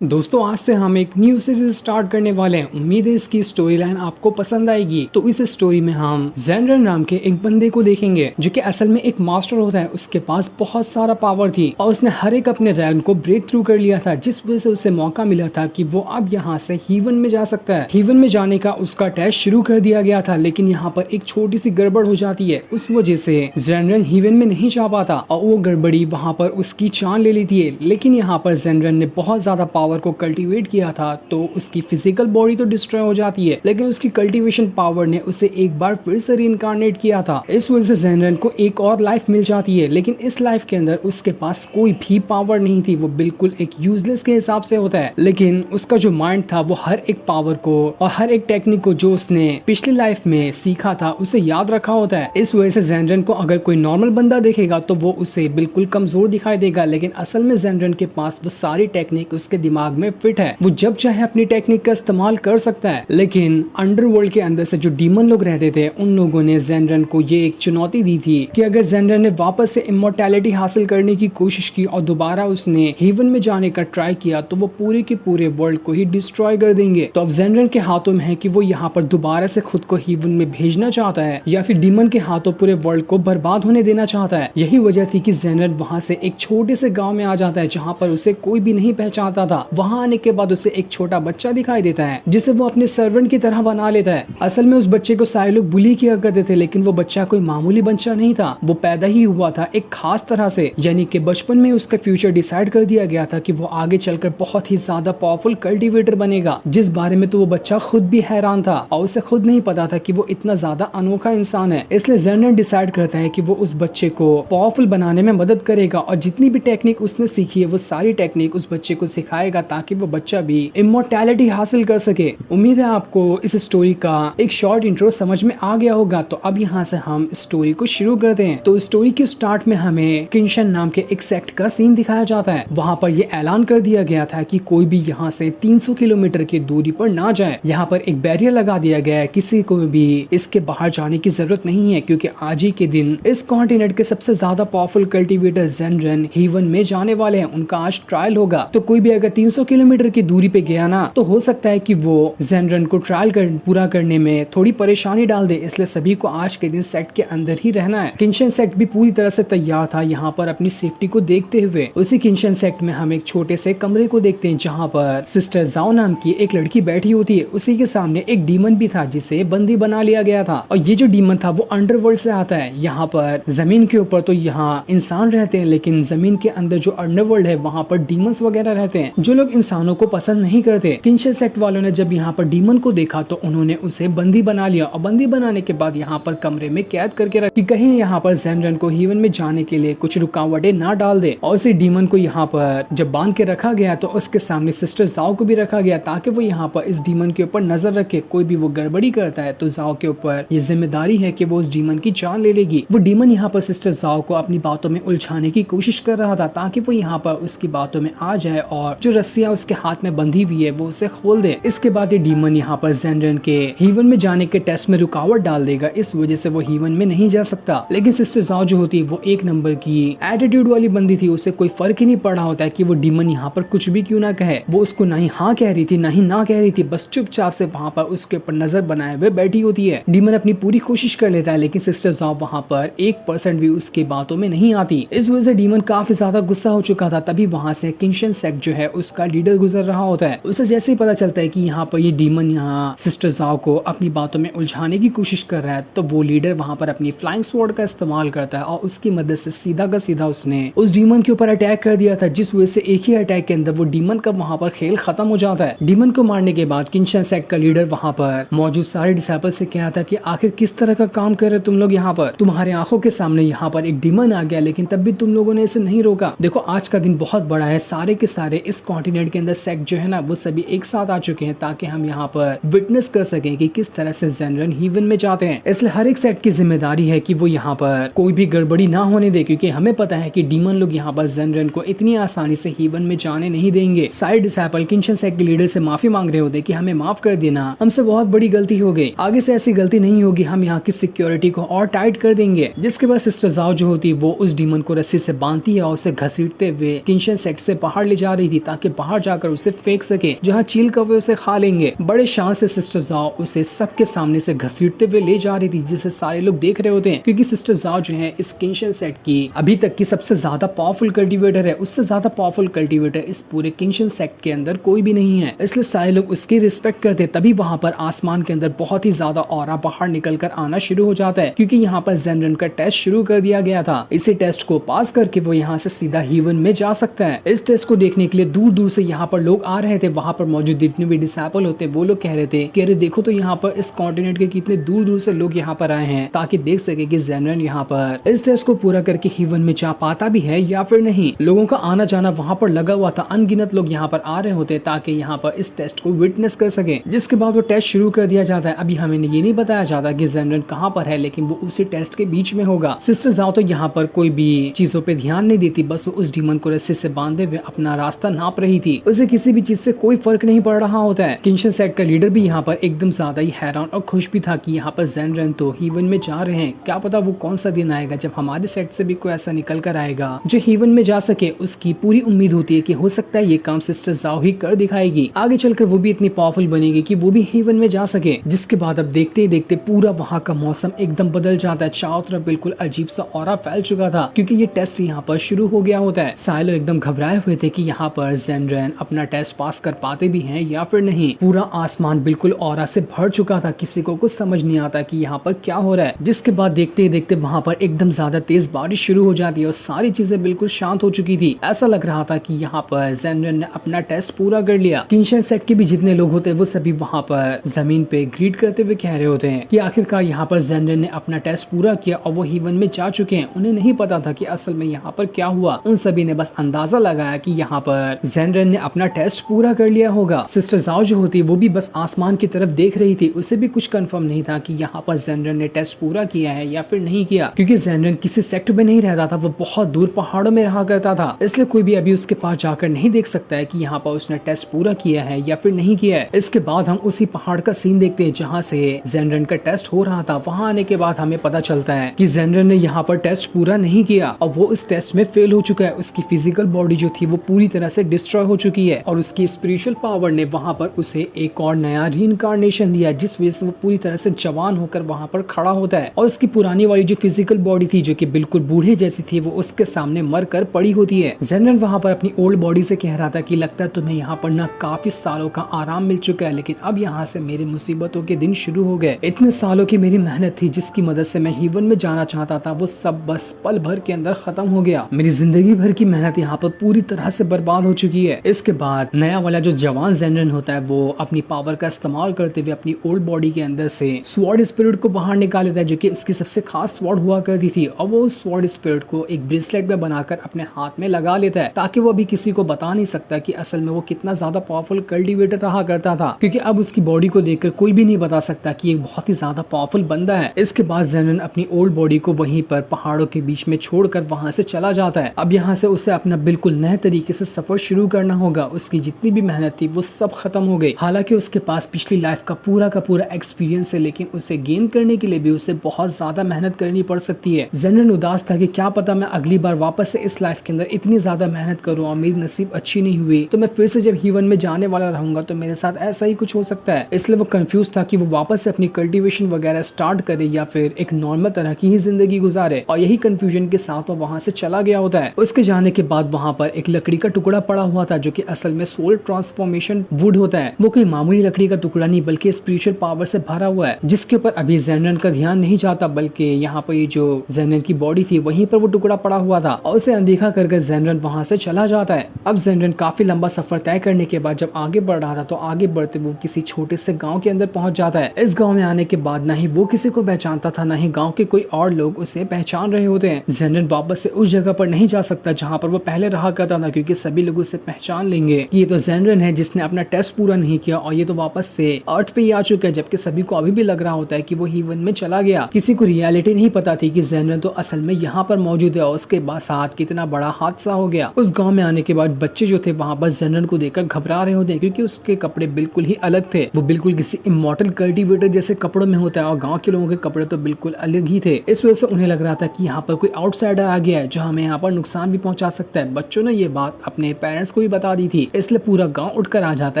दोस्तों आज से हम एक न्यू सीरीज स्टार्ट करने वाले हैं। उम्मीद है इसकी स्टोरी लाइन आपको पसंद आएगी। तो इस स्टोरी में हम जेनरन नाम के एक बंदे को देखेंगे जो कि असल में एक मास्टर होता है। उसके पास बहुत सारा पावर थी और उसने हर एक अपने रैल्म को ब्रेक थ्रू कर लिया था, जिस वजह से उसे मौका मिला था कि वो अब यहाँ से हीवन में जा सकता है। हीवन में जाने का उसका टेस्ट शुरू कर दिया गया था, लेकिन यहाँ पर एक छोटी सी गड़बड़ हो जाती है। उस वजह से जेनरन हीवन में नहीं जा पाता और वो गड़बड़ी वहाँ पर उसकी जान ले लेती है। लेकिन यहाँ पर जेनरन ने बहुत ज्यादा पावर को कल्टीवेट किया था, तो उसकी फिजिकल बॉडी तो डिस्ट्रॉय हो जाती है, लेकिन उसकी कल्टीवेशन पावर ने उसे एक बार फिर से रीइंकार्नेट किया था। इस वजह से जेनरन को एक और लाइफ मिल जाती है, लेकिन इस लाइफ के अंदर उसके पास कोई भी पावर नहीं थी। वो बिल्कुल एक यूजलेस के हिसाब से होता है, लेकिन उसका जो माइंड था वो हर एक पावर को और हर एक टेक्निक को जो उसने पिछली लाइफ में सीखा था उसे याद रखा होता है। इस वजह से जेनरन को अगर कोई नॉर्मल बंदा देखेगा तो वो उसे बिल्कुल कमजोर दिखाई देगा, लेकिन असल में जेनरन के पास वो सारी टेक्निक उसके दिमाग में फिट है। वो जब चाहे अपनी टेक्निक का इस्तेमाल कर सकता है। लेकिन अंडरवर्ल्ड के अंदर से जो डीमन लोग रहते थे उन लोगों ने जेनरन को ये एक चुनौती दी थी कि अगर जेनरन ने वापस से इमोर्टैलिटी हासिल करने की कोशिश की और दोबारा उसने हेवन में जाने का ट्राई किया तो वो पूरे के पूरे वर्ल्ड को ही डिस्ट्रॉय कर देंगे। तो अब जेनरन के हाथों में है कि वो यहाँ पर दोबारा से खुद को हेवन में भेजना चाहता है या फिर डीमन के हाथों पूरे वर्ल्ड को बर्बाद होने देना चाहता है। यही वजह थी कि जेनरन वहाँ से एक छोटे से गाँव में आ जाता है जहाँ पर उसे कोई भी नहीं पहचानता था। वहाँ आने के बाद उसे एक छोटा बच्चा दिखाई देता है जिसे वो अपने सर्वेंट की तरह बना लेता है। असल में उस बच्चे को सारे लोग बुली किया करते थे, लेकिन वो बच्चा कोई मामूली बच्चा नहीं था। वो पैदा ही हुआ था एक खास तरह से, यानी कि बचपन में उसका फ्यूचर डिसाइड कर दिया गया था कि वो आगे चलकर बहुत ही ज्यादा पावरफुल कल्टीवेटर बनेगा, जिस बारे में तो वो बच्चा खुद भी हैरान था और उसे खुद नहीं पता था कि वो इतना ज्यादा अनोखा इंसान है। इसलिए जेनरन डिसाइड करता है कि वो उस बच्चे को पावरफुल बनाने में मदद करेगा और जितनी भी टेक्निक उसने सीखी है वो सारी टेक्निक उस बच्चे को सिखाएगा ताकि वो बच्चा भी इमोर्टैलिटी हासिल कर सके। उम्मीद है आपको इस स्टोरी का एक शॉर्ट इंट्रो समझ में आ गया होगा। तो अब यहाँ से हम स्टोरी को शुरू करते हैं। तो स्टोरी के स्टार्ट में हमें किंशन नाम के एक सेक्ट का सीन दिखाया जाता है। वहाँ पर ये ऐलान कर दिया गया था कि कोई भी यहाँ से 300 किलोमीटर की दूरी पर ना जाए। यहाँ पर एक बैरियर लगा दिया गया है, किसी को भी इसके बाहर जाने की जरूरत नहीं है, क्योंकि आज ही के दिन इस कॉन्टिनेंट के सबसे ज्यादा पावरफुल कल्टीवेटर जेनरन हेवन में जाने वाले हैं। उनका आज ट्रायल होगा। तो कोई भी अगर 300 किलोमीटर की दूरी पे गया ना तो हो सकता है कि वो जेनरन को ट्रायल पूरा करने में थोड़ी परेशानी डाल दे। इसलिए सभी को आज के दिन सेट के अंदर ही रहना है। किंशन सेक्ट भी पूरी तरह से तैयार था यहाँ पर अपनी सेफ्टी को देखते हुए। उसी किंशन सेक्ट में हम एक छोटे से कमरे को देखते हैं जहाँ पर सिस्टर जाओ नाम की एक लड़की बैठी होती है। उसी के सामने एक डीमन भी था जिसे बंदी बना लिया गया था, और ये जो डीमन था वो अंडरवर्ल्ड से आता है। यहाँ पर जमीन के ऊपर तो यहाँ इंसान रहते हैं, लेकिन जमीन के अंदर जो अंडरवर्ल्ड है वहाँ पर डीमंस वगैरह रहते हैं जो लोग इंसानों को पसंद नहीं करते। किंशन सेक्ट वालों ने जब यहाँ पर डीमन को देखा तो उन्होंने उसे बंदी बना लिया, और बंदी बनाने के बाद यहाँ पर कमरे में कैद करके रखा कि कहीं यहाँ पर जेनरन को हेवन में जाने के लिए कुछ रुकावटें ना डाल दे। और उसी डीमन को यहाँ पर जब बांध के रखा गया तो उसके सामने सिस्टर जाओ को भी रखा गया ताकि वो यहाँ पर इस डीमन के ऊपर नजर रखे। कोई भी वो गड़बड़ी करता है तो जाओ के ऊपर ये जिम्मेदारी है कि वो उस डीमन की जान ले लेगी। वो डीमन यहाँ पर सिस्टर जाओ को अपनी बातों में उलझाने की कोशिश कर रहा था ताकि वो यहाँ पर उसकी बातों में आ जाए और जो रस्सियां उसके हाथ में बंधी हुई है वो उसे खोल दे। इसके बाद ये डीमन यहाँ पर जेनरन के हेवन में जाने के टेस्ट में रुकावट डाल देगा। इस वजह से वो हेवन में नहीं जा सकता। लेकिन सिस्टर जाओ जो होती है वो एक नंबर की एटीट्यूड वाली बंदी थी। उसे कोई फर्क ही नहीं पड़ रहा होता है कि वो डीमन यहाँ पर कुछ भी क्यों ना कहे। वो उसको ना ही हाँ कह रही थी ना ही ना कह रही थी, बस चुपचाप से वहाँ पर उसके ऊपर नजर बनाए हुए बैठी होती है। डीमन अपनी पूरी कोशिश कर लेता है, लेकिन सिस्टर जाओ वहाँ पर 1% भी उसकी बातों में नहीं आती। इस वजह से डीमन काफी ज्यादा गुस्सा हो चुका था। तभी वहाँ से किंशन सेक्ट जो है उसका लीडर गुजर रहा होता है। उसे जैसे ही पता चलता है कि यहाँ पर ये डीमन यहाँ सिस्टर जाओ को अपनी बातों में उलझाने की कोशिश कर रहा है, तो वो लीडर वहाँ पर अपनी फ्लाइंग स्वॉर्ड का इस्तेमाल करता है और उसकी मदद से सीधा का सीधा उसने उस डीमन के ऊपर अटैक कर दिया था, जिस वजह से एक ही अटैक के अंदर वो डीमन का वहाँ पर खेल खत्म हो जाता है। डीमन को मारने के बाद किंशन सेक्ट का लीडर वहाँ पर मौजूद सारे डिसाइपल से कहा था कि आखिर किस तरह का काम कर रहे तुम लोग यहाँ पर। तुम्हारे आंखों के सामने यहाँ पर एक डीमन आ गया, लेकिन तब भी तुम लोगों ने इसे नहीं रोका। देखो आज का दिन बहुत बड़ा है। सारे के सारे इस कॉन्टिनेंट के अंदर सेक्ट जो है ना वो सभी एक साथ आ चुके हैं ताकि हम यहाँ पर विटनेस कर सकें कि किस तरह से जेनरन हेवन में जाते हैं। इसलिए हर एक सेक्ट की जिम्मेदारी है कि वो यहाँ पर कोई भी गड़बड़ी ना होने दे, क्योंकि हमें पता है कि डीमन लोग यहाँ पर जेनरन को इतनी आसानी से हेवन में जाने नहीं देंगे। सारे डिसाइपल किंशन सेक्ट के लीडर से माफी मांग रहे होते कि हमें माफ कर देना, हमसे बहुत बड़ी गलती हो गई, आगे से ऐसी गलती नहीं होगी, हम यहाँ की सिक्योरिटी को और टाइट कर देंगे। जिसके बाद सिस्टर जाओ जो होती है वो उस डीमन को रस्सी से बांधती है और उसे घसीटते हुए किंशन सेक्ट से बाहर ले जा रही थी ताकि बाहर जाकर उसे फेंक सके, जहाँ चील कौवे उसे खा लेंगे। बड़े शान से सिस्टर जाओ उसे सबके सामने से घसीटते हुए ले जा रही थी, जिसे सारे लोग देख रहे होते हैं, क्योंकि सिस्टर जाओ जो है इस किंगशन सेट की अभी तक की सबसे ज्यादा पावरफुल कल्टीवेटर है। उससे ज्यादा पावरफुल कल्टीवेटर इस पूरे किंगशन सेट के अंदर कोई भी नहीं है, इसलिए सारे लोग उसकी रिस्पेक्ट करते। तभी वहां पर आसमान के अंदर बहुत ही ज्यादा ऑरा बाहर निकल कर आना शुरू हो जाता है, क्योंकि यहाँ पर जेनरन का टेस्ट शुरू कर दिया गया था। इसी टेस्ट को पास करके वो यहाँ से सीधा हीवन में जा सकता है। इस टेस्ट को देखने के लिए दूर दूर से यहाँ पर लोग आ रहे थे। वहां पर मौजूद जितने भी डिसाइपल होते वो लोग कह रहे थे कि अरे देखो तो यहाँ पर इस कॉन्टिनेंट के कितने दूर दूर से लोग यहाँ पर आए हैं, ताकि देख सके कि जेनरन यहाँ पर इस टेस्ट को पूरा करके हीवन में जा पाता भी है या फिर नहीं। लोगों का आना जाना वहां पर लगा हुआ था, अनगिनत लोग यहाँ पर आ रहे होते ताकि यहाँ पर इस टेस्ट को विटनेस कर सके। जिसके बाद वो टेस्ट शुरू कर दिया जाता है। अभी हमें ये नहीं बताया जाता कि जेनरन कहाँ पर है, लेकिन वो उसी टेस्ट के बीच में होगा। सिस्टर जाओ तो यहाँ पर कोई भी चीजों पे ध्यान नहीं देती, बस वो उस डीमन को रस्सी से बांधे हुए अपना रास्ता नाप रही थी। उसे किसी भी चीज से कोई फर्क नहीं पड़ रहा होता है। किंगशन सेट का लीडर भी यहाँ पर एकदम ज्यादा ही हैरान और खुश भी था कि यहाँ पर जेनरन तो हीवन में जा रहे हैं। क्या पता वो कौन सा दिन आएगा जब हमारे सेट से भी कोई ऐसा निकल कर आएगा जो हीवन में जा सके। उसकी पूरी उम्मीद होती है कि हो सकता है ये काम सिस्टर जाओ ही कर दिखाएगी, आगे चलकर वो भी इतनी पावरफुल बनेगी कि वो भी हीवन में जा सके। जिसके बाद अब देखते ही देखते पूरा वहाँ का मौसम एकदम बदल जाता है। चारों तरफ बिल्कुल अजीब सा ऑरा फैल चुका था, क्योंकि ये टेस्ट यहाँ पर शुरू हो गया होता है। सारे एकदम घबराए हुए थे कि यहाँ पर जेनरन अपना टेस्ट पास कर पाते भी हैं या फिर नहीं। पूरा आसमान बिल्कुल ऑरा से भर चुका था, किसी को कुछ समझ नहीं आता कि यहाँ पर क्या हो रहा है। जिसके बाद देखते ही देखते वहाँ पर एकदम ज्यादा तेज बारिश शुरू हो जाती है और सारी चीजें बिल्कुल शांत हो चुकी थी। ऐसा लग रहा था कि यहाँ पर जेनरन ने अपना टेस्ट पूरा कर लिया। किंगशन सेट के भी जितने लोग होते हैं वो सभी वहाँ पर जमीन पे ग्रीट करते हुए कह रहे होते हैं कि आखिरकार यहाँ पर जेनरन ने अपना टेस्ट पूरा किया और वो हीवन में जा चुके हैं। उन्हें नहीं पता था कि असल में यहाँ पर क्या हुआ। उन सभी ने बस अंदाजा लगाया कि यहाँ पर जेनरन ने अपना टेस्ट पूरा कर लिया होगा। सिस्टर जाओ जो होती वो भी बस आसमान की तरफ देख रही थी। उसे भी कुछ कंफर्म नहीं था कि यहाँ पर जेनरन ने टेस्ट पूरा किया है या फिर नहीं किया, क्योंकि जेनरन किसी सेक्टर में नहीं रहता था, वो बहुत दूर पहाड़ों में रहा करता था। इसलिए कोई भी अभी उसके पास जाकर नहीं देख सकता है कि यहाँ पर उसने टेस्ट पूरा किया है या फिर नहीं किया है। इसके बाद हम उसी पहाड़ का सीन देखते हैं जहाँ से जेनरन का टेस्ट हो रहा था। वहाँ आने के बाद हमें पता चलता है कि जेनरन ने यहाँ पर टेस्ट पूरा नहीं किया और वो इस टेस्ट में फेल हो चुका है। उसकी फिजिकल बॉडी जो थी वो पूरी तरह से डिस्ट्रॉय हो चुकी है और उसकी स्पिरिचुअल पावर ने वहाँ पर उसे एक और नया रीइंकार्नेशन दिया, जिस वजह से वो पूरी तरह से जवान होकर वहाँ पर खड़ा होता है। और उसकी पुरानी वाली जो फिजिकल बॉडी थी जो कि बिल्कुल बूढ़े जैसी थी, वो उसके सामने मर कर पड़ी होती है। जेनरन वहाँ पर अपनी ओल्ड बॉडी से कह रहा था कि लगता है तुम्हें यहाँ पर ना काफी सालों का आराम मिल चुका है, लेकिन अब यहाँ से मेरी मुसीबतों के दिन शुरू हो गए। इतने सालों की मेरी मेहनत थी जिसकी मदद से मैं हीवन में जाना चाहता था, वो सब बस पल भर के अंदर खत्म हो गया। मेरी जिंदगी भर की मेहनत यहाँ पर पूरी तरह से बर्बाद हो चुकी है। इसके बाद नया वाला जो जवान जेनरन होता है वो अपनी पावर का इस्तेमाल करते हुए अपनी ओल्ड बॉडी के अंदर से स्वॉर्ड स्पिरिट को बाहर निकाल लेता है, जो कि उसकी सबसे खास स्वॉर्ड हुआ करती थी। और वो स्वॉर्ड स्पिरिट को एक ब्रेसलेट में बनाकर अपने हाथ में लगा लेता है, ताकि वो अभी किसी को बता नहीं सकता कि असल में वो कितना ज्यादा पावरफुल कल्टीवेटर रहा करता था, क्योंकि अब उसकी बॉडी को देखकर कोई भी नहीं बता सकता कि ये बहुत ही ज्यादा पावरफुल बंदा है। इसके बाद जेनरन अपनी ओल्ड बॉडी को वहीं पर पहाड़ों के बीच में छोड़कर वहां से चला जाता है। अब यहाँ से उसे अपना बिल्कुल नए तरीके से सफर शुरू करना होगा। उसकी जितनी भी मेहनत थी वो सब खत्म हो गई। हालांकि उसके पास पिछली लाइफ का पूरा एक्सपीरियंस है, लेकिन उसे गेन करने के लिए भी उसे बहुत ज्यादा मेहनत करनी पड़ सकती है। जेनरन उदास था कि क्या पता मैं अगली बार वापस से इस लाइफ के अंदर इतनी ज्यादा मेहनत करूँ और मेरी नसीब अच्छी नहीं हुई तो मैं फिर से जब हीवन में जाने वाला रहूंगा तो मेरे साथ ऐसा ही कुछ हो सकता है। इसलिए वो कंफ्यूज था कि वो वापस से अपनी कल्टीवेशन वगैरह स्टार्ट करे या फिर एक नॉर्मल तरह की ही जिंदगी गुजारे। और यही कंफ्यूजन के साथ वो वहां से चला गया होता है। उसके जाने के बाद वहां पर एक लकड़ी का टुकड़ा पड़ा हुआ था, जो कि असल में सोल ट्रांसफॉर्मेशन वुड होता है। वो कोई मामूली लकड़ी का टुकड़ा नहीं बल्कि स्पिरिचुअल पावर से भरा हुआ है, जिसके ऊपर अभी जेनरन का ध्यान नहीं जाता, बल्कि यहाँ पर ये जो जेनरन की बॉडी थी वहीं पर वो टुकड़ा पड़ा हुआ था। और उसे अनदेखा करके जेनरन वहां से चला जाता है। अब जेनरन काफी लंबा सफर तय करने के बाद जब आगे बढ़ रहा था तो आगे बढ़ते वो किसी छोटे से गांव के अंदर पहुंच जाता है। इस गांव में आने के बाद ना ही वो किसी को पहचानता था, ना ही गांव के कोई और लोग उसे पहचान रहे होते हैं। जेनरन वापस से उस जगह पर नहीं जा सकता जहां पर वो पहले रहा करता था, क्योंकि सभी लोग उसे पहचान लेंगे कि ये तो जेनरन है जिसने अपना टेस्ट पूरा नहीं किया और ये तो वापस से अर्थ पे ही आ चुका है। जबकि सभी को अभी भी लग रहा होता है कि वो हीवन में चला गया। किसी को रियलिटी नहीं पता थी कि जेनरन तो असल में यहाँ पर मौजूद है और उसके बाद साथ कितना बड़ा हादसा हो गया। उस गाँव में आने के बाद बच्चे जो थे वहाँ पर जेनरन को देखकर घबरा रहे होते हैं, क्योंकि उसके कपड़े बिल्कुल ही अलग थे। वो बिल्कुल किसी इमॉर्टल कल्टीवेटर जैसे कपड़ों में होता है और गांव के लोगों के कपड़े तो बिल्कुल अलग ही थे। इस वजह से उन्हें लग रहा था कि यहाँ पर कोई आउटसाइडर आ गया है जो हमें यहाँ पर नुकसान भी पहुंचा सकता है। बच्चों ने ये बात अपने पेरेंट्स को को भी बता दी थी, इसलिए पूरा गाँव उठकर आ जाता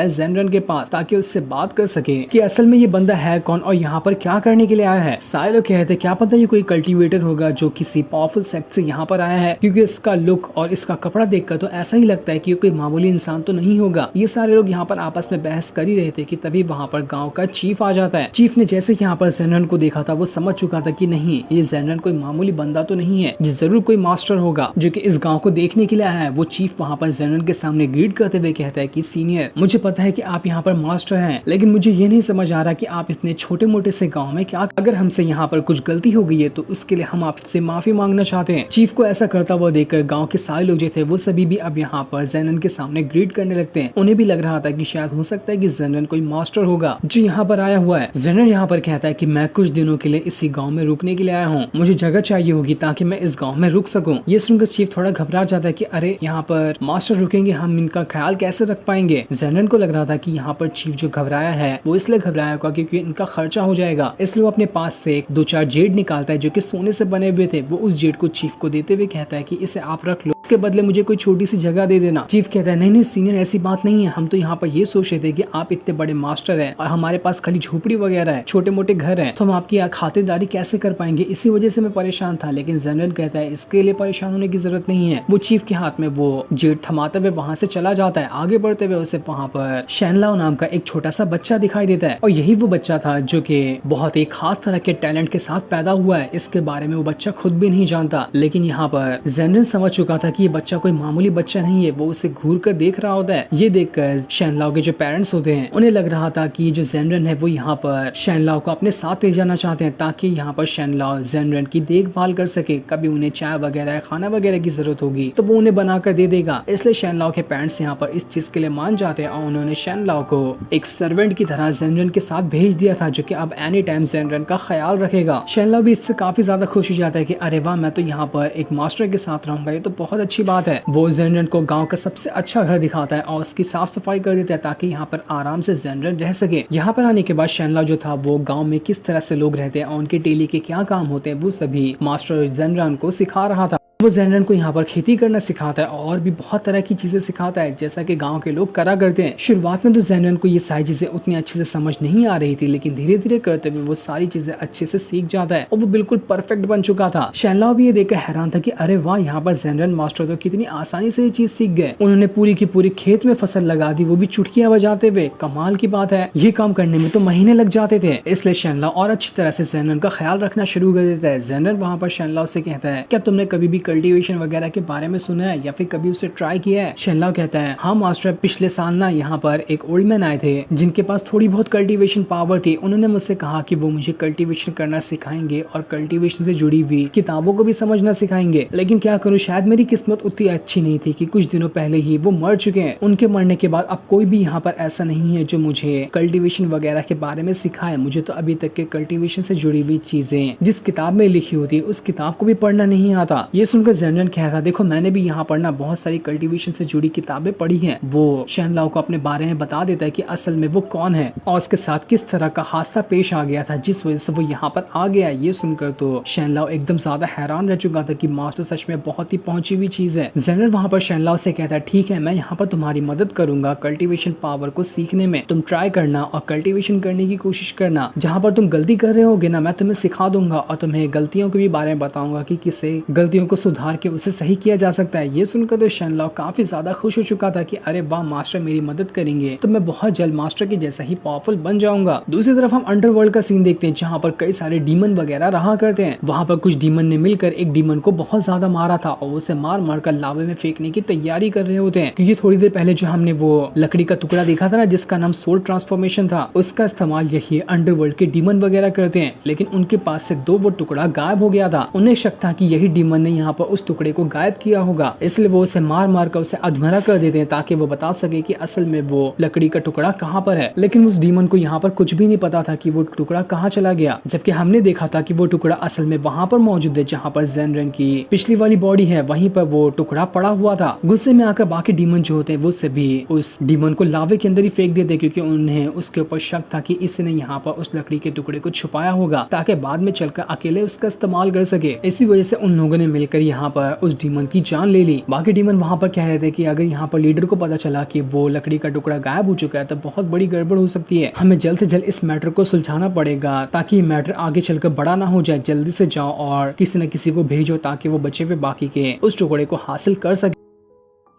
है जेनरन के पास ताकि उससे बात कर सके कि असल में ये बंदा है कौन और यहाँ पर क्या करने के लिए आया है। सारे लोग कहते क्या पता ये कोई कल्टीवेटर होगा जो किसी पावरफुल सेक्ट से यहाँ पर आया है, क्योंकि इसका लुक और इसका कपड़ा देखकर तो ऐसा ही लगता है कि ये कोई मामूली इंसान तो नहीं होगा। ये सारे लोग यहाँ पर आपस में बहस कर ही रहे थे कि तभी वहाँ पर गाँव का चीफ आ जाता है। चीफ ने जैसे यहाँ पर जेनरन को देखा था वो समझ चुका था कि नहीं, ये जेनरन कोई मामूली बंदा तो नहीं है, ये जरूर कोई मास्टर होगा जो कि इस गाँव को देखने के लिए आया है। वो चीफ वहाँ पर जेनरन के सामने ग्रीट करते हुए कहता है कि सीनियर, मुझे पता है कि आप यहाँ पर मास्टर हैं, लेकिन मुझे ये नहीं समझ आ रहा कि आप इतने छोटे मोटे से गाँव में क्या, अगर हमसे यहाँ पर कुछ गलती हो गई है तो उसके लिए हम आपसे माफी मांगना चाहते हैं। चीफ को ऐसा करता हुआ देखकर गांव के सारे लोग जो थे वो सभी भी अब यहाँ पर जेनरन के सामने ग्रीट करने लगते हैं। उन्हें भी लग रहा था कि शायद हो सकता है कि जेनरन कोई मास्टर होगा जो यहाँ पर आया हुआ है। जेनरन यहाँ पर कहता है कि मैं कुछ दिनों के लिए इसी गाँव में रुकने के लिए आया हूँ, मुझे जगह चाहिए होगी ताकि मैं इस गाँव में रुक सकूँ। ये सुनकर चीफ थोड़ा घबरा जाता है कि अरे यहाँ पर मास्टर रुकेंगे, हम इनका ख्याल कैसे रख पाएंगे। जेनरन को लग रहा था कि यहाँ पर चीफ जो घबराया है वो इसलिए घबराया होगा क्योंकि इनका खर्चा हो जाएगा, इसलिए वो अपने पास से 2-4 जेड निकालता है जो कि सोने से बने हुए थे। वो उस जेड को चीफ को देते हुए कहता है कि इसे आप रख लो, इसके बदले मुझे कोई छोटी सी जगह दे देना। चीफ कहता है नहीं नहीं सीनियर, ऐसी बात नहीं है, हम तो यहाँ पर ये सोच रहे थे कि आप इतने बड़े मास्टर हैं और हमारे पास खाली झोपड़ी वगैरह है, छोटे मोटे घर हैं, तो हम आपकी खातिरदारी कैसे कर पाएंगे, इसी वजह से मैं परेशान था। लेकिन जनरल कहता है इसके लिए परेशान होने की जरूरत नहीं है। वो चीफ के हाथ में वो जेड थमाते हुए वहां से चला जाता है। आगे बढ़ते हुए उसे वहां पर शैनलाओ नाम का एक छोटा सा बच्चा दिखाई देता है और यही वो बच्चा था जो कि बहुत ही खास तरह के टैलेंट के साथ पैदा हुआ है। इसके बारे में वो बच्चा खुद भी नहीं जानता, लेकिन यहाँ पर जनरल समझ चुका था कि ये बच्चा कोई मामूली बच्चा नहीं है। वो उसे घूर कर देख रहा होता है। ये देखकर शैनलाओ के जो पेरेंट्स होते हैं उन्हें लग रहा था कि जो जेनरन है वो यहाँ पर शैनलाओ को अपने साथ ले जाना चाहते हैं ताकि यहाँ पर शैनलाओ जेनरन की देखभाल कर सके। कभी उन्हें चाय वगैरह खाना वगैरह की जरूरत होगी तो वो उन्हें बनाकर दे देगा। इसलिए शैनलाओ के पेरेंट्स यहाँ पर इस चीज के लिए मान जाते हैं और उन्होंने शैनलाओ को एक सर्वेंट की तरह जेनरन के साथ भेज दिया था जो कि अब एनी टाइम जेनरन का ख्याल रखेगा। शैनलाओ भी इससे काफी ज्यादा खुश हो जाता है कि अरे वाह, मैं तो यहाँ पर एक मास्टर के साथ रहूंगा, ये तो बहुत अच्छी बात है। वो जेनरन को गाँव का सबसे अच्छा घर दिखाता है और उसकी साफ सफाई कर देता है ताकि यहाँ पर आराम से जेनरन रह सके। यहाँ पर आने के बाद शैनलाओ जो था वो गाँव में किस तरह से लोग रहते हैं और उनके डेली के क्या काम होते हैं वो सभी मास्टर जेनरन को सिखा रहा था। वो जेनरन को यहाँ पर खेती करना सिखाता है और भी बहुत तरह की चीजें सिखाता है जैसा कि गांव के लोग करा करते हैं। शुरुआत में तो जेनरन को ये सारी चीजें उतनी अच्छे से समझ नहीं आ रही थी, लेकिन धीरे धीरे करते हुए वो सारी चीजें अच्छे से सीख जाता है और वो बिल्कुल परफेक्ट बन चुका था। शैनलाओ भी ये देखकर हैरान था कि अरे वाह, यहाँ पर जेनरन मास्टर तो कितनी आसानी से ये चीज सीख गए। उन्होंने पूरी की पूरी खेत में फसल लगा दी, वो भी चुटकियां बजाते हुए। कमाल की बात है, ये काम करने में तो महीने लग जाते थे। इसलिए शैनलाओ और अच्छी तरह से जेनरन का ख्याल रखना शुरू कर देता है। जेनरन वहाँ पर शैनलाओ से कहता है क्या तुमने कभी भी कल्टीवेशन वगैरह के बारे में सुना है या फिर कभी उसे ट्राई किया है। शैनलाओ कहता है हाँ मास्टर, पिछले साल ना यहाँ पर एक ओल्ड मैन आए थे जिनके पास थोड़ी बहुत कल्टीवेशन पावर थी। उन्होंने मुझसे कहा कि वो मुझे कल्टीवेशन करना सिखाएंगे और कल्टीवेशन से जुड़ी हुई किताबों को भी समझना सिखाएंगे। लेकिन क्या करूँ, शायद मेरी किस्मत उतनी अच्छी नहीं थी कि कुछ दिनों पहले ही वो मर चुके हैं। उनके मरने के बाद अब कोई भी यहाँ पर ऐसा नहीं है जो मुझे कल्टीवेशन वगैरह के बारे में सिखाए। मुझे तो अभी तक के कल्टीवेशन से जुड़ी हुई चीजें जिस किताब में लिखी होती है उस किताब को भी पढ़ना नहीं आता। ये सुनकर जेनरन कहता देखो मैंने भी यहाँ पर ना बहुत सारी कल्टीवेशन से जुड़ी किताबें पढ़ी हैं। वो शैनलाओ को अपने बारे में बता देता है कि असल में वो कौन है और उसके साथ किस तरह का हादसा पेश आ गया था जिस वजह से वो यहाँ पर आ गया। ये सुनकर तो शैनलाओ एकदम ज्यादा हैरान रह चुका था कि मास्टर सच में बहुत ही पहुंची हुई चीज है। जनरल वहाँ पर शैनलाओ से कहता है ठीक है, मैं यहाँ पर तुम्हारी मदद करूंगा कल्टीवेशन पावर को सीखने में। तुम ट्राई करना और कल्टीवेशन करने की कोशिश करना। जहाँ पर तुम गलती कर रहे होगे ना, मैं तुम्हें सिखा दूंगा और तुम्हें गलतियों के भी बारे में बताऊंगा कि किसे गलतियों को सुधार के उसे सही किया जा सकता है। ये सुनकर तो शैनलाओ काफी ज्यादा खुश हो चुका था कि अरे वाह, मास्टर मेरी मदद करेंगे तो मैं बहुत जल्द मास्टर के जैसा ही पावरफुल बन जाऊंगा। दूसरी तरफ हम अंडरवर्ल्ड का सीन देखते हैं जहाँ पर कई सारे डीमन वगैरह रहा करते हैं। वहाँ पर कुछ डीमन ने मिलकर एक डीमन को बहुत ज्यादा मारा था और उसे मार मार कर लावे में फेंकने की तैयारी कर रहे होते हैं, क्योंकि थोड़ी देर पहले जो हमने वो लकड़ी का टुकड़ा देखा था ना जिसका नाम सोल ट्रांसफॉर्मेशन था, उसका इस्तेमाल यही अंडरवर्ल्ड के डीमन वगैरह करते हैं। लेकिन उनके पास से वो टुकड़ा गायब हो गया था। उन्हें शक था कि यही डीमन ने यहाँ पर उस टुकड़े को गायब किया होगा, इसलिए वो उसे मार मार कर उसे अधमरा कर देते हैं ताकि वो बता सके कि असल में वो लकड़ी का टुकड़ा कहाँ पर है। लेकिन उस डीमन को यहाँ पर कुछ भी नहीं पता था कि वो टुकड़ा कहाँ चला गया, जबकि हमने देखा था कि वो टुकड़ा असल में वहाँ पर मौजूद है जहाँ पर जेनरन की पिछली वाली बॉडी है, वहीं पर वो टुकड़ा पड़ा हुआ था। गुस्से में आकर बाकी डीमन जो होते हैं वो सभी उस डीमन को लावे के अंदर ही फेंक देते क्योंकि उन्हें उसके ऊपर शक था कि इसने यहाँ पर उस लकड़ी के टुकड़े को छुपाया होगा ताकि बाद में चलकर अकेले उसका इस्तेमाल कर सके। इसी वजह से उन लोगों ने मिलकर कहकर यहाँ पर उस डीमन की जान ले ली। बाकी डीमन वहाँ पर कह रहे थे कि अगर यहाँ पर लीडर को पता चला कि वो लकड़ी का टुकड़ा गायब हो चुका है तो बहुत बड़ी गड़बड़ हो सकती है। हमें जल्द से जल्द इस मैटर को सुलझाना पड़ेगा ताकि ये मैटर आगे चलकर बड़ा ना हो जाए। जल्दी से जाओ और किसी न किसी को भेजो ताकि वो बचे हुए बाकी के उस टुकड़े को हासिल कर सके।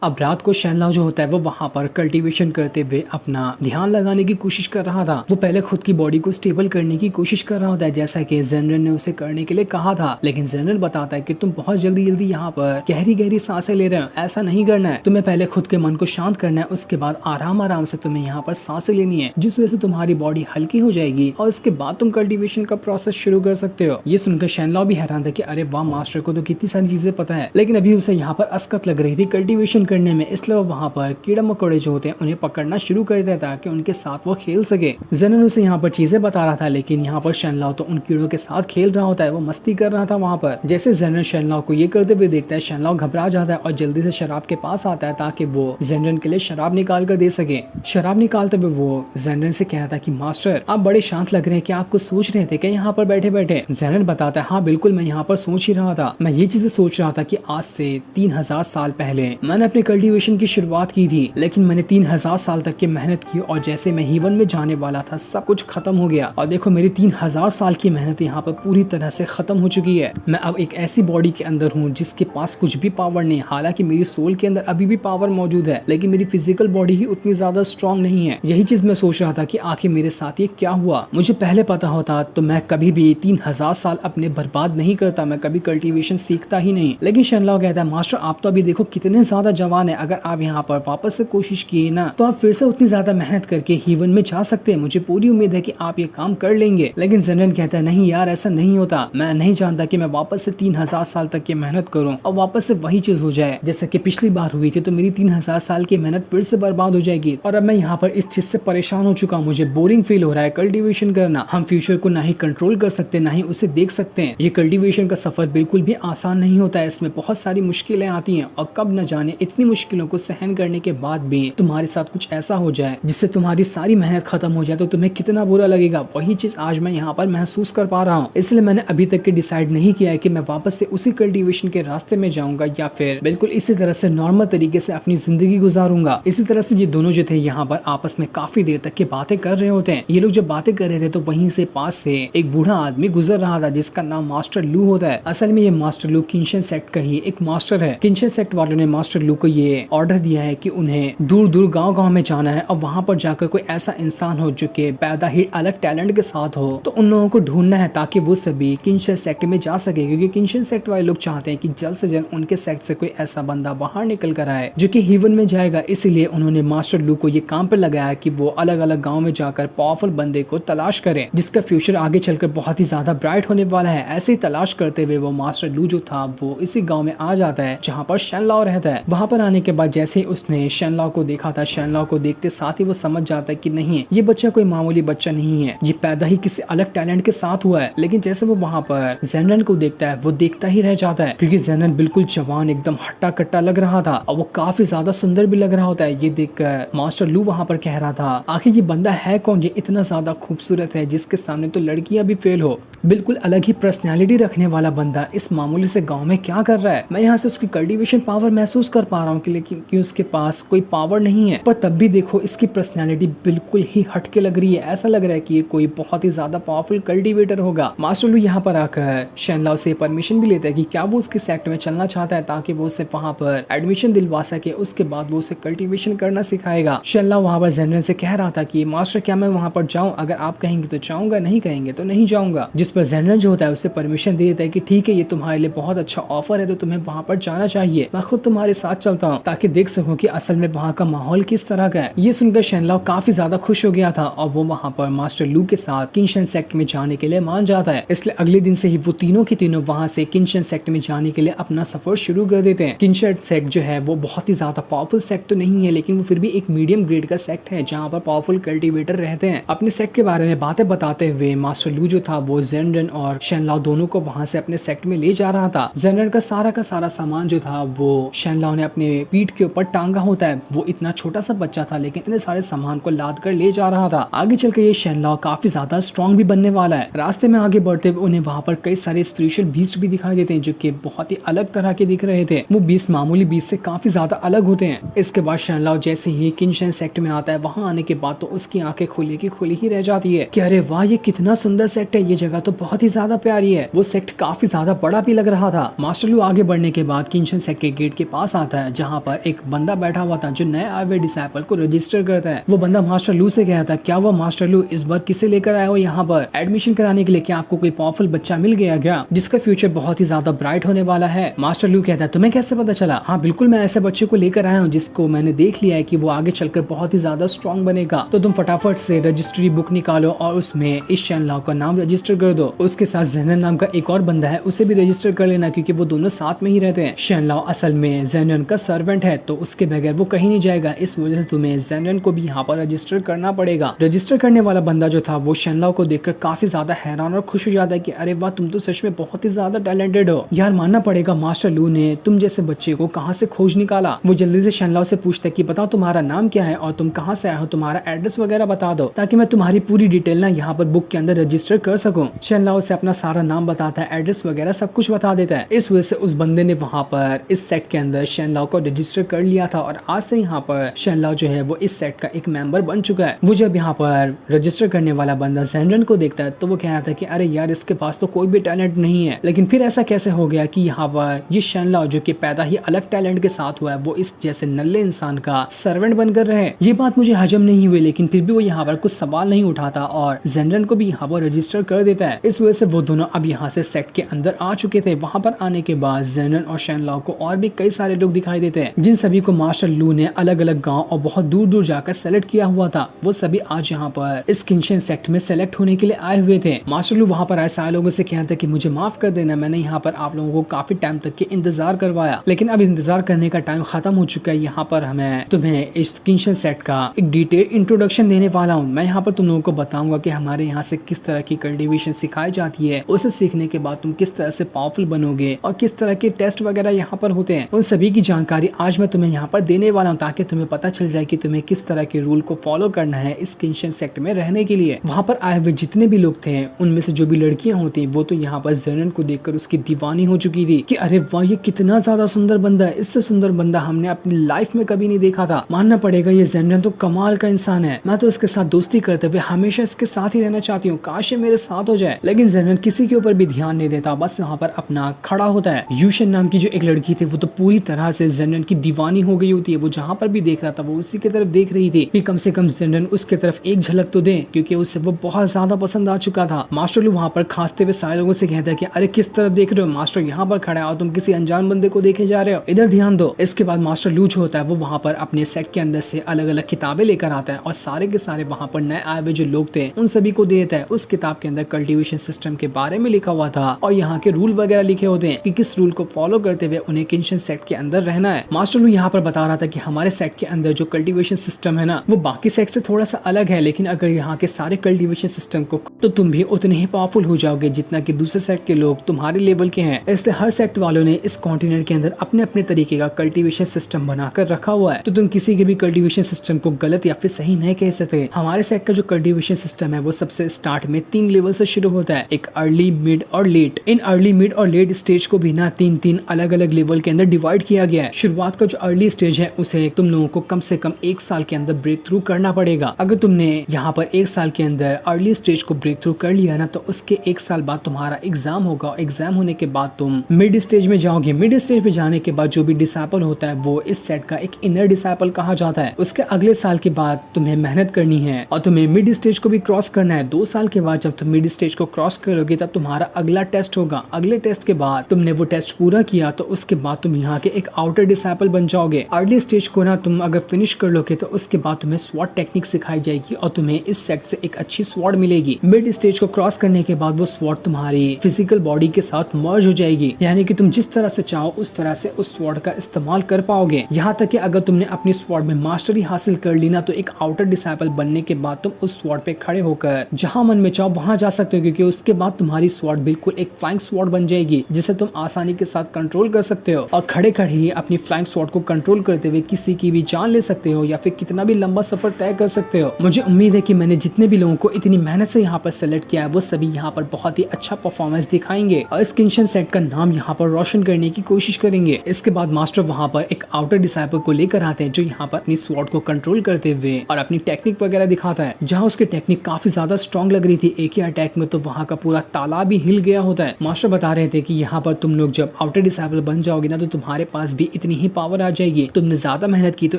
अब रात को शैनलाओ जो होता है वो वहाँ पर कल्टीवेशन करते हुए अपना ध्यान लगाने की कोशिश कर रहा था। वो पहले खुद की बॉडी को स्टेबल करने की कोशिश कर रहा होता है जैसा कि जेनरन ने उसे करने के लिए कहा था, लेकिन जेनरन बताता है कि तुम बहुत जल्दी जल्दी यहाँ पर गहरी गहरी सांसें ले रहे हो, ऐसा नहीं करना है। तुम्हें पहले खुद के मन को शांत करना है, उसके बाद आराम आराम से तुम्हें यहाँ पर सांसें लेनी है जिस वजह से तुम्हारी बॉडी हल्की हो जाएगी और इसके बाद तुम कल्टीवेशन का प्रोसेस शुरू कर सकते हो। ये सुनकर शैनलाओ भी हैरान था कि अरे वाह, मास्टर को तो कितनी सारी चीजें पता है, लेकिन अभी उसे यहाँ पर असकत लग रही थी कल्टीवेशन करने में, इसलिए वो वहाँ पर कीड़ा मकोड़े जो होते हैं उन्हें पकड़ना शुरू कर देता ताकि उनके साथ वो खेल सके। जेनन उसे यहाँ पर चीजें बता रहा था, लेकिन यहाँ पर शैनलाओ तो उन कीड़ों के साथ खेल रहा होता है, वो मस्ती कर रहा था वहाँ पर। जैसे जेनन शैनलाओ को ये करते हुए देखता है, शैनलाओ घबरा जाता है और जल्दी से शराब के पास आता है ताकि वो जेनन के लिए शराब निकाल कर दे सके। शराब निकालते हुए वो जेनन से कहता है कि मास्टर आप बड़े शांत लग रहे हैं, क्या आप कुछ सोच रहे थे क्या यहाँ पर बैठे बैठे? जेनन बताता है हाँ बिल्कुल, मैं यहाँ पर सोच ही रहा था। मैं ये चीजें सोच रहा था कि आज से 3000 साल पहले मैंने अपने कल्टीवेशन की शुरुआत की थी, लेकिन मैंने 3000 साल तक की मेहनत की और जैसे मैं हीवन में जाने वाला था सब कुछ खत्म हो गया। और देखो मेरी 3000 साल की मेहनत यहाँ पर पूरी तरह से खत्म हो चुकी है। मैं अब एक ऐसी बॉडी के अंदर हूँ जिसके पास कुछ भी पावर नहीं। हालांकि मेरी सोल के अंदर अभी भी पावर मौजूद है, लेकिन मेरी फिजिकल बॉडी ही उतनी ज्यादा स्ट्रॉन्ग नहीं है। यही चीज मैं सोच रहा था कि आखिर मेरे साथ ये क्या हुआ। मुझे पहले पता होता तो मैं कभी भी 3000 साल अपने बर्बाद नहीं करता, मैं कभी कल्टीवेशन सीखता ही नहीं। लेकिन शैनलाओ कहता है मास्टर आप तो अभी देखो कितने ज्यादा जवान है, अगर आप यहाँ पर वापस से कोशिश किए ना तो आप फिर से उतनी ज्यादा मेहनत करके हीवन में जा सकते हैं। मुझे पूरी उम्मीद है कि आप ये काम कर लेंगे। लेकिन जेनन कहता है नहीं यार, ऐसा नहीं होता। मैं नहीं चाहता कि मैं वापस से 3000 साल तक की मेहनत करूं और वापस से वही चीज हो जाए जैसे कि पिछली बार हुई थी। तो मेरी 3000 साल की मेहनत फिर से बर्बाद हो जाएगी और अब मैं यहाँ पर इस चीज से परेशान हो चुका हूँ। मुझे बोरिंग फील हो रहा है कल्टीवेशन करना। हम फ्यूचर को ना ही कंट्रोल कर सकते ना ही उसे देख सकते हैं। ये कल्टीवेशन का सफर बिल्कुल भी आसान नहीं होता है, इसमें बहुत सारी मुश्किलें आती हैं और कब न जाने इतनी मुश्किलों को सहन करने के बाद भी तुम्हारे साथ कुछ ऐसा हो जाए जिससे तुम्हारी सारी मेहनत खत्म हो जाए तो तुम्हें कितना बुरा लगेगा। वही चीज आज मैं यहाँ पर महसूस कर पा रहा हूँ। इसलिए मैंने अभी तक के डिसाइड नहीं किया है कि मैं वापस से उसी कल्टीवेशन के रास्ते में जाऊंगा या फिर बिल्कुल इसी तरह से नॉर्मल तरीके से अपनी जिंदगी गुजारूंगा। इसी तरह से ये दोनों जो थे यहाँ पर आपस में काफी देर तक की बातें कर रहे होते हैं। ये लोग जब बातें कर रहे थे तो वहीं से पास से एक बूढ़ा आदमी गुजर रहा था जिसका नाम मास्टर लू होता है। असल में ये मास्टर लू किंशन सेक्ट का ही एक मास्टर है। किंशन सेक्ट वालों ने मास्टर लू को ये ऑर्डर दिया है कि उन्हें दूर दूर गांव-गांव में जाना है और वहां पर जाकर कोई ऐसा इंसान हो जो कि पैदा ही अलग टैलेंट के साथ हो तो उन लोगों को ढूंढना है ताकि वो सभी किंशन सेक्ट में जा सके, क्योंकि किंशन सेक्ट वाले लोग चाहते हैं कि जल्द से जल्द उनके सेक्ट से कोई ऐसा बंदा बाहर निकल कर आए जो कि हीवन में जाएगा। इसीलिए उन्होंने मास्टर लू को ये काम पे लगाया कि वो अलग अलग गाँव में जाकर पावरफुल बंदे को तलाश करे जिसका फ्यूचर आगे चलकर बहुत ही ज्यादा ब्राइट होने वाला है। ऐसे ही तलाश करते हुए वो मास्टर लू जो था वो इसी गाँव में आ जाता है जहाँ पर शैनलाओ रहता है। वहां पर आने के बाद जैसे ही उसने शैनलाओ को देखा था, शैनलाओ को देखते साथ ही वो समझ जाता है कि नहीं ये बच्चा कोई मामूली बच्चा नहीं है, ये पैदा ही किसी अलग टैलेंट के साथ हुआ है। लेकिन जैसे वो वहाँ पर जेनन को देखता है वो देखता ही रह जाता है क्योंकि जेनन बिल्कुल जवान एकदम हट्टा कट्टा लग रहा था और वो काफी ज्यादा सुंदर भी लग रहा होता है। ये देखकर मास्टर लू वहाँ पर कह रहा था आखिर ये बंदा है कौन, ये इतना ज्यादा खूबसूरत है जिसके सामने तो लड़कियां भी फेल हो। बिल्कुल अलग ही पर्सनैलिटी रखने वाला बंदा इस मामूली से गाँव में क्या कर रहा है। मैं यहाँ से उसकी कल्टीवेशन पावर महसूस कर पा रहा हूँ लेकिन कि उसके पास कोई पावर नहीं है, पर तब भी देखो इसकी पर्सनैलिटी बिल्कुल ही हटके लग रही है। ऐसा लग रहा है कि ये कोई बहुत ही ज्यादा पावरफुल कल्टीवेटर होगा। मास्टर लू यहाँ पर आकर शैनलाओ से परमिशन भी लेता है कि क्या वो उसके सेक्ट में चलना चाहता है ताकि वो उसे वहाँ पर एडमिशन दिलवा सके, उसके बाद वो उसे कल्टीवेशन करना सिखाएगा। शैनलाओ वहाँ पर जेनरन से कह रहा था कि मास्टर क्या मैं वहाँ पर जाऊँ, अगर आप कहेंगे तो जाऊंगा, नहीं कहेंगे तो नहीं जाऊंगा। जिस पर जेनरन जो होता है उससे परमिशन दे देता है कि ठीक है ये तुम्हारे लिए बहुत अच्छा ऑफर है तो तुम्हें वहाँ पर जाना चाहिए, मैं खुद तुम्हारे साथ चलता हूँ ताकि देख सकूं कि असल में वहाँ का माहौल किस तरह का है। ये सुनकर शैनलाओ काफी ज्यादा खुश हो गया था और वो वहाँ पर मास्टर लू के साथ किंशन सेक्ट में जाने के लिए मान जाता है। इसलिए अगले दिन से ही वो तीनों के तीनों वहाँ से किंशन सेक्ट में जाने के लिए अपना सफर शुरू कर देते हैं। किंशन सेक्ट जो है वो बहुत ही ज्यादा पावरफुल सेक्ट तो नहीं है, लेकिन वो फिर भी एक मीडियम ग्रेड का सेक्ट है जहाँ पर पावरफुल कल्टीवेटर रहते हैं। अपने सेक्ट के बारे में बातें बताते हुए मास्टर लू जो था वो जेनरन और शैनलाओ दोनों को वहाँ से अपने सेक्ट में ले जा रहा था। जेनरन का सारा सामान जो था वो शैनलाओ ने अपने अपने पीठ के ऊपर टांगा होता है। वो इतना छोटा सा बच्चा था लेकिन इतने सारे सामान को लाद कर ले जा रहा था। आगे चलकर ये शेनलाओ काफी ज्यादा स्ट्रॉन्ग भी बनने वाला है। रास्ते में आगे बढ़ते हुए उन्हें वहाँ पर कई सारे स्पिरिचुअल बीस्ट भी दिखाई देते हैं जो कि बहुत ही अलग तरह के दिख रहे थे। वो बीस्ट मामूली बीस्ट से काफी ज्यादा अलग होते हैं। इसके बाद शेनलाओ जैसे ही किनशन सेक्ट में आता है, वहाँ आने के बाद तो उसकी आंखें खुली की खुली ही रह जाती है कि अरे वाह, ये कितना सुंदर सेक्ट है, ये जगह तो बहुत ही ज्यादा प्यारी है। वो सेक्ट काफी ज्यादा बड़ा भी लग रहा था। मास्टर लू आगे बढ़ने के बाद किनशन सेक्ट के गेट के पास आता है जहाँ पर एक बंदा बैठा हुआ था जो नए आए हुए डिसाइपल को रजिस्टर करता है। वो बंदा मास्टर लू से कहता है, क्या वो मास्टर लू इस बार किसे लेकर आए हो यहाँ पर एडमिशन कराने के लिए? क्या आपको कोई पावरफुल बच्चा मिल गया क्या जिसका फ्यूचर बहुत ही ज्यादा ब्राइट होने वाला है? मास्टर लू कहता है, तुम्हें कैसे पता चला? हाँ बिल्कुल, मैं ऐसे बच्चे को लेकर आया हूँ जिसको मैंने देख लिया है कि वो आगे चलकर बहुत ही ज्यादा स्ट्रॉन्ग बनेगा। तो तुम फटाफट से रजिस्ट्री बुक निकालो और उसमें इस शेनलाओ का नाम रजिस्टर कर दो। उसके साथ जेनन नाम का एक और बंदा है, उसे भी रजिस्टर कर लेना क्योंकि वो दोनों साथ में ही रहते हैं। शेनलाओ असल में जेनन का सर्वेंट है तो उसके बगैर वो कहीं नहीं जाएगा, इस वजह से तुम्हें जेनन को भी यहाँ पर रजिस्टर करना पड़ेगा। रजिस्टर करने वाला बंदा जो था वो शेनलाओ को देखकर काफी ज्यादा हैरान और खुश हो जाता है कि अरे वाह, तुम तो सच में बहुत ही ज्यादा टैलेंटेड हो यार। मानना पड़ेगा मास्टर लू ने तुम जैसे बच्चे को कहाँ से खोज निकाला। वो जल्दी से शेनलाओ से पूछता है कि बताओ तुम्हारा नाम क्या है और तुम कहाँ से आए हो, तुम्हारा एड्रेस वगैरह बता दो ताकि मैं तुम्हारी पूरी डिटेल ना यहाँ पर बुक के अंदर रजिस्टर कर सकूं। शेनलाओ से अपना सारा नाम बताता है, एड्रेस वगैरह सब कुछ बता देता है। इस वजह से उस बंदे ने वहाँ पर इस सेट के अंदर शेनलाओ को रजिस्टर कर लिया था और आज से यहाँ पर शेनलाओ जो है वो इस सेट का एक मेंबर बन चुका है। वो जब यहाँ पर रजिस्टर करने वाला बंदा जेनरन को देखता है तो वो कह रहा था कि अरे यार, इसके पास तो कोई भी टैलेंट नहीं है, लेकिन फिर ऐसा कैसे हो गया कि यहाँ पर ये शेनलाओ जो कि पैदा ही अलग टैलेंट के साथ हुआ है वो इस जैसे नल्ले इंसान का सर्वेंट बनकर रहे। ये बात मुझे हजम नहीं हुई, लेकिन फिर भी वो यहाँ पर कुछ सवाल नहीं उठाता और जेनरन को भी यहाँ पर रजिस्टर कर देता है। इस वजह से वो दोनों अब यहाँ से सेट के अंदर आ चुके थे। वहाँ पर आने के बाद जेनरन और शेनलाओ को और भी कई सारे लोग दिखाई देते हैं जिन सभी को मास्टर लू ने अलग अलग गांव और बहुत दूर दूर जाकर सेलेक्ट किया हुआ था। वो सभी आज यहाँ पर इस किनशन सेक्ट में सेलेक्ट होने के लिए आए हुए थे। मास्टर लू वहाँ पर आए सारे लोगों से कहते हैं कि मुझे माफ कर देना, मैंने यहाँ पर आप लोगों को काफी टाइम तक के इंतजार करवाया, लेकिन अब इंतजार करने का टाइम खत्म हो चुका है। यहाँ पर हमें तुम्हें इस किनशन सेक्ट का एक डिटेल इंट्रोडक्शन देने वाला हूँ। मैं यहाँ पर तुम लोगों को बताऊंगा कि हमारे यहाँ से किस तरह की कल्टीवेशन सिखाई जाती है, उसे सीखने के बाद तुम किस तरह से पावरफुल बनोगे और किस तरह के टेस्ट वगैरह यहाँ पर होते हैं। उन सभी की जानकारी आज मैं तुम्हें यहाँ पर देने वाला हूँ ताकि तुम्हें पता चल जाए कि तुम्हें किस तरह के रूल को फॉलो करना है इस किनशन सेक्ट में रहने के लिए। वहाँ पर आए हुए जितने भी लोग थे उनमें से जो भी लड़कियां होती वो तो यहाँ पर जेनन को देखकर उसकी दीवानी हो चुकी थी कि अरे वाह, ये कितना ज्यादा सुंदर बंदा है, इससे सुंदर बंदा हमने अपनी लाइफ में कभी नहीं देखा था। मानना पड़ेगा ये जेनन तो कमाल का इंसान है, मैं तो इसके साथ दोस्ती करते हुए हमेशा इसके साथ ही रहना चाहती हूँ, काश ये मेरे साथ हो जाए। लेकिन जेनन किसी के ऊपर भी ध्यान नहीं देता, बस यहाँ पर अपना खड़ा होता है। यूशन नाम की जो एक लड़की थी वो तो पूरी तरह से जेनन की दीवानी हो गई होती है। वो जहाँ पर भी देख रहा था वो उसी की तरफ देख रही थी कि कम से कम जेनन उसके तरफ एक झलक तो दे, क्योंकि उसे वो बहुत ज्यादा पसंद आ चुका था। मास्टर लू वहाँ पर खांसते हुए सारे लोगों से कहता है कि अरे किस तरफ देख रहे हो, मास्टर यहाँ पर खड़ा है और तुम किसी अनजान बंदे को देखे जा रहे हो, इधर ध्यान दो। इसके बाद मास्टर लू जो होता है वो वहाँ पर अपने सेट के अंदर से अलग अलग किताबें लेकर आता है और सारे के सारे वहाँ पर नए आए हुए जो लोग थे उन सभी को दे देता है। उस किताब के अंदर कल्टीवेशन सिस्टम के बारे में लिखा हुआ था और यहाँ के रूल वगैरह लिखे होते हैं कि किस रूल को फॉलो करते हुए उन्हें किनशन सेट के अंदर रहना है। मास्टर लू यहाँ पर बता रहा था कि हमारे सेट के अंदर जो कल्टीवेशन सिस्टम है ना वो बाकी सेट से थोड़ा सा अलग है, लेकिन अगर यहाँ के सारे कल्टीवेशन सिस्टम को तो तुम भी उतने ही पावरफुल हो जाओगे जितना कि दूसरे सेट के लोग तुम्हारे लेवल के हैं। इसलिए हर सेट वालों ने इस कॉन्टिनेंट के अंदर अपने अपने तरीके का कल्टीवेशन सिस्टम बनाकर रखा हुआ है, तो तुम किसी के भी कल्टीवेशन सिस्टम को गलत या फिर सही नहीं कह सकते। हमारे सेट का जो कल्टीवेशन सिस्टम है वो सबसे स्टार्ट में 3 लेवल से शुरू होता है, एक अर्ली, मिड और लेट। इन अर्ली, मिड और लेट स्टेज को भी ना 3-3 अलग अलग लेवल के अंदर डिवाइड किया गया है। शुरुआत का जो अर्ली स्टेज है उसे तुम लोगों को कम से कम 1 साल के अंदर ब्रेक थ्रू करना पड़ेगा। अगर तुमने यहाँ पर 1 साल के अंदर अर्ली स्टेज को ब्रेक थ्रू कर लिया ना तो उसके 1 साल बाद तुम्हारा एग्जाम होगा और एग्जाम होने के बाद तुम मिड स्टेज में जाओगे। मिड स्टेज में जाने के बाद जो भी डिसाइपल होता है वो इस सेट का एक इनर डिसाइपल कहा जाता है। उसके अगले साल के बाद तुम्हें मेहनत करनी है और तुम्हें मिड स्टेज को भी क्रॉस करना है। 2 साल के बाद जब तुम मिड स्टेज को क्रॉस करोगे तब तुम्हारा अगला टेस्ट होगा। अगले टेस्ट के बाद तुमने वो टेस्ट पूरा किया तो उसके बाद तुम यहाँ के एक आउटर डिसाइपल बन जाओगे। अर्ली स्टेज को ना तुम अगर फिनिश कर लोगे तो उसके बाद तुम्हें स्वॉट टेक्निक सिखाई जाएगी और तुम्हें इस सेट से एक अच्छी स्वॉर्ड मिलेगी। मिड स्टेज को क्रॉस करने के बाद वो स्वॉर्ड तुम्हारी फिजिकल बॉडी के साथ मर्ज हो जाएगी, यानी कि तुम जिस तरह से चाहो उस तरह से उस स्वॉर्ड का इस्तेमाल कर पाओगे। यहाँ तक कि अगर तुमने अपनी स्वॉर्ड में मास्टरी हासिल कर ली ना तो एक आउटर डिसाइपल बनने के बाद तुम उस स्वॉर्ड पे खड़े होकर जहां मन में चाहो वहां जा सकते हो, क्योंकि उसके बाद तुम्हारी स्वॉर्ड बिल्कुल एक फ्लाइंग स्वॉर्ड बन जाएगी जिसे तुम आसानी के साथ कंट्रोल कर सकते हो और खड़े खड़े ही अपनी फ्लाइंग स्वॉर्ड को कंट्रोल करते हुए किसी की भी जान ले सकते हो या फिर कितना भी लंबा सफर तय कर सकते हो। मुझे उम्मीद है कि मैंने जितने भी लोगों को इतनी मेहनत से यहाँ पर सेलेक्ट किया है वो सभी यहाँ पर बहुत ही अच्छा परफॉर्मेंस दिखाएंगे और इस किंशन सेट का नाम यहाँ पर रोशन करने की कोशिश करेंगे। इसके बाद मास्टर वहाँ पर एक आउटर डिसाइपल को लेकर आते हैं जो यहाँ पर अपनी स्वॉर्ड को कंट्रोल करते हुए और अपनी टेक्निक वगैरह दिखाता है। जहाँ उसकी टेक्निक काफी ज्यादा स्ट्रॉन्ग लग रही थी, एक ही अटैक में तो वहाँ का पूरा तालाब ही हिल गया होता है। मास्टर बता रहे थे कि यहाँ पर तुम लोग जब आउटर डिसाइपल बन जाओगे ना तो तुम्हारे पास भी इतनी ही पावर आ जाएगी। तुमने ज्यादा मेहनत की तो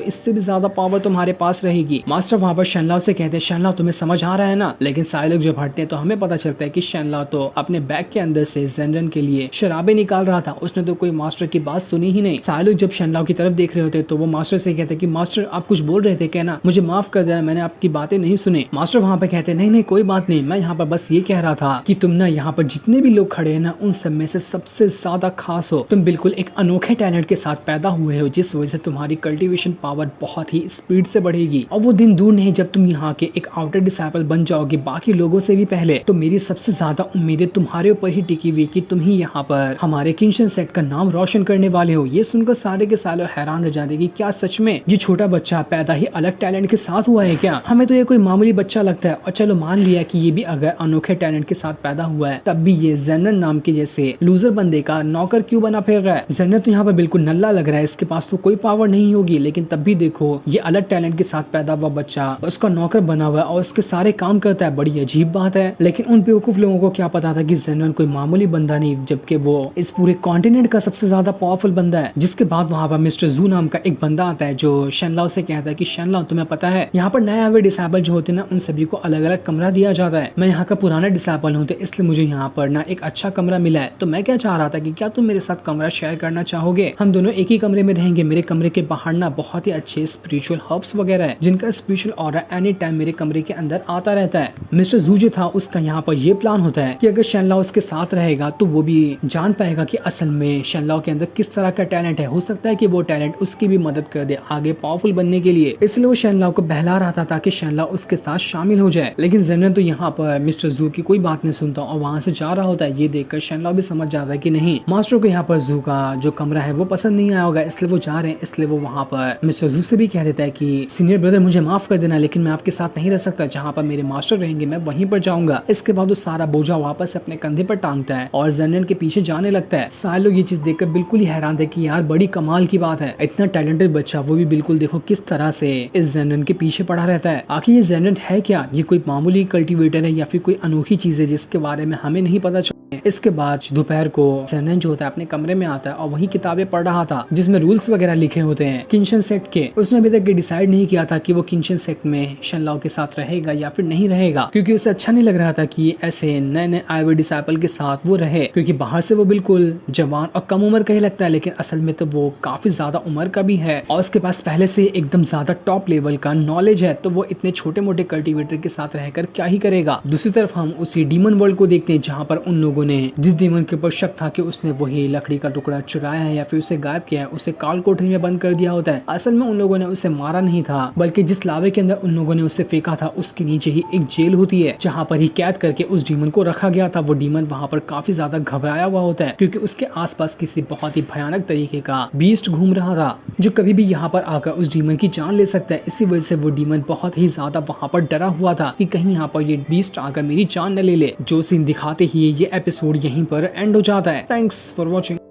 इससे भी ज्यादा पावर तुम्हारे पास रहेगी। मास्टर वहाँ पर शनलाओ से कहते हैं शनलाओ तुम्हें समझ आ रहा है ना। लेकिन सारे लोग जब हटते हैं तो हमें पता चलता है कि शनलाओ तो अपने बैग के अंदर से जेनरन के लिए शराबें निकाल रहा था। उसने तो कोई मास्टर की बात सुनी ही नहीं। सारे लोग जब शनलाओ की तरफ देख रहे होते तो वो मास्टर से कहते कि मास्टर आप कुछ बोल रहे थे क्या ना, मुझे माफ कर देना, मैंने आपकी बातें नहीं सुनी। मास्टर वहाँ पे कहते नहीं नहीं कोई बात नहीं, मैं यहाँ पर बस ये कह रहा था कि तुम ना यहाँ पर जितने भी लोग खड़े हैं ना उन सब में से सबसे ज्यादा खास हो। तुम बिल्कुल एक अनोखे टैलेंट के साथ पैदा हुए हो जिस वजह से तुम्हारी कल्टीवेशन पावर बहुत ही स्पीड से बढ़ेगी और वो दिन दूर नहीं जब तुम यहाँ के एक आउटर डिसाइपल बन जाओगे बाकी लोगों से भी पहले। तो मेरी सबसे ज्यादा उम्मीदें तुम्हारे ऊपर ही टिकी हुई कि तुम ही यहाँ पर हमारे किंशन सेट का नाम रोशन करने वाले हो। ये सुनकर सारे के सालों हैरान रह जाते कि क्या सच में ये छोटा बच्चा पैदा ही अलग टैलेंट के साथ हुआ है क्या? हमें तो ये कोई मामूली बच्चा लगता है। और चलो मान लिया कि ये भी अगर अनोखे टैलेंट के साथ पैदा हुआ है तब भी ये जेनरन नाम के जैसे लूजर बंदे का नौकर क्यों बना फिर रहा है? जेनरन तो यहाँ पर बिल्कुल नल्ला लग रहा है, इसके पास तो कोई पावर नहीं होगी, लेकिन तब भी देखो ये अलग टैलेंट के साथ पैदा हुआ बच्चा उसका नौकर बना हुआ है और उसके सारे काम करता है। बड़ी अजीब बात है। लेकिन उन बेवकूफ लोगों को क्या पता था कि जेनरन कोई मामूली बंदा नहीं जबकि वो इस पूरे कॉन्टिनेंट का सबसे ज्यादा पावरफुल बंदा है। जिसके बाद वहाँ पर मिस्टर जू नाम का एक बंदा आता है जो शनलाओ से कहता है कि शनलाओ तुम्हें पता है यहाँ पर नए आए डिसाइपल जो होते हैं ना उन सभी को अलग अलग कमरा दिया जाता है। मैं यहाँ का पुराना डिसाइपल हूँ तो इसलिए मुझे यहाँ पर ना एक अच्छा कमरा मिला है। तो मैं क्या चाह रहा था कि क्या तुम मेरे साथ कमरा शेयर करना चाहोगे? हम दोनों एक ही कमरे में रहेंगे। मेरे कमरे के बाहर ना बहुत ही अच्छे स्पिरिचुअल हर्ब्स वगैरह है जिनका स्पिरिचुअल ऑरा एनी टाइम मेरे कमरे के अंदर आता रहता है। मिस्टर जू जो था उसका यहाँ पर ये प्लान होता है कि अगर शनलाओ उसके साथ रहेगा तो वो भी जान पाएगा कि असल में शनलाओ के अंदर किस तरह का टैलेंट है। हो सकता है कि वो टैलेंट उसकी भी मदद कर दे आगे पावरफुल बनने के लिए। इसलिए वो शनलाओ को बहला रहा था ताकि शनलाओ उसके साथ शामिल हो जाए। लेकिन जेनरन तो यहाँ पर मिस्टर जू की कोई बात नहीं सुनता और वहाँ से जा रहा होता है। ये देखकर शनलाओ भी समझ जाता है कि नहीं मास्टर को यहाँ पर जू का जो कमरा है वो पसंद नहीं आया होगा, इसलिए वो जा रहे हैं। इसलिए वो वहाँ पर मिस्टर जू से भी कह देता है कि सीनियर ब्रदर मुझे माफ कर देना लेकिन मैं आपके साथ नहीं रह सकता, जहाँ पर मेरे मास्टर रहेंगे मैं वहीं पर जाऊंगा। इसके बाद वो सारा बोझा वापस अपने कंधे पर टांगता है और जेनरन के पीछे जाने लगता है। सारे लोग ये चीज देखकर बिल्कुल ही हैरान थे कि यार बड़ी कमाल की बात है, इतना टैलेंटेड बच्चा वो भी बिल्कुल देखो किस तरह से इस जेनरन के पीछे पड़ा रहता है। आखिर ये जेनरन है क्या? ये कोई मामूली कल्टीवेटर है या फिर कोई अनोखी चीज है जिसके बारे में हमें नहीं पता चला। इसके बाद दोपहर को जेनरन जो होता है अपने कमरे में आता है और वही किताबें पढ़ रहा था जिसमें रूल्स वगैरह लिखे होते हैं किंशन सेक्ट के। उसने अभी तक डिसाइड नहीं किया था कि वो किंशन सेक्ट में शनलाओ के साथ रहेगा या फिर नहीं रहेगा, क्योंकि उसे अच्छा नहीं लग रहा था कि ऐसे नए नए आए हुए डिसाइपल के साथ वो रहे। क्योंकि बाहर से वो बिल्कुल जवान और कम उम्र का ही लगता है लेकिन असल में तो वो काफी ज्यादा उम्र का भी है और उसके पास पहले से एकदम ज्यादा टॉप लेवल का नॉलेज है। तो वो इतने छोटे मोटे कल्टीवेटर के साथ रहकर क्या ही करेगा। दूसरी तरफ हम उसी डीमन वर्ल्ड को देखते हैं जहाँ पर उन लोगों ने जिस डीमन के ऊपर शक था कि उसने वही लकड़ी का टुकड़ा चुराया है या फिर उसे गायब किया है उसे काल कोठरी में बंद कर दिया होता है। असल में उन लोगों ने उसे मारा नहीं था बल्कि जिस लावे के अंदर उन लोगों ने उसे फेंका था उसके नीचे ही एक जेल होती है जहाँ पर ही कैद करके उस डीमन को रखा गया था। वो डीमन वहाँ पर काफी ज्यादा घबराया हुआ होता है क्योंकि उसके आसपास किसी बहुत ही भयानक तरीके का बीस्ट घूम रहा था जो कभी भी यहाँ पर आकर उस डीमन की जान ले सकता है। इसी वजह से वो डीमन बहुत ही ज्यादा वहाँ पर डरा हुआ था कि कहीं यहाँ पर ये बीस्ट आकर मेरी जान न ले ले। जो सीन दिखाते ही ये एपिसोड यहीं पर एंड हो जाता है। Thanks for watching.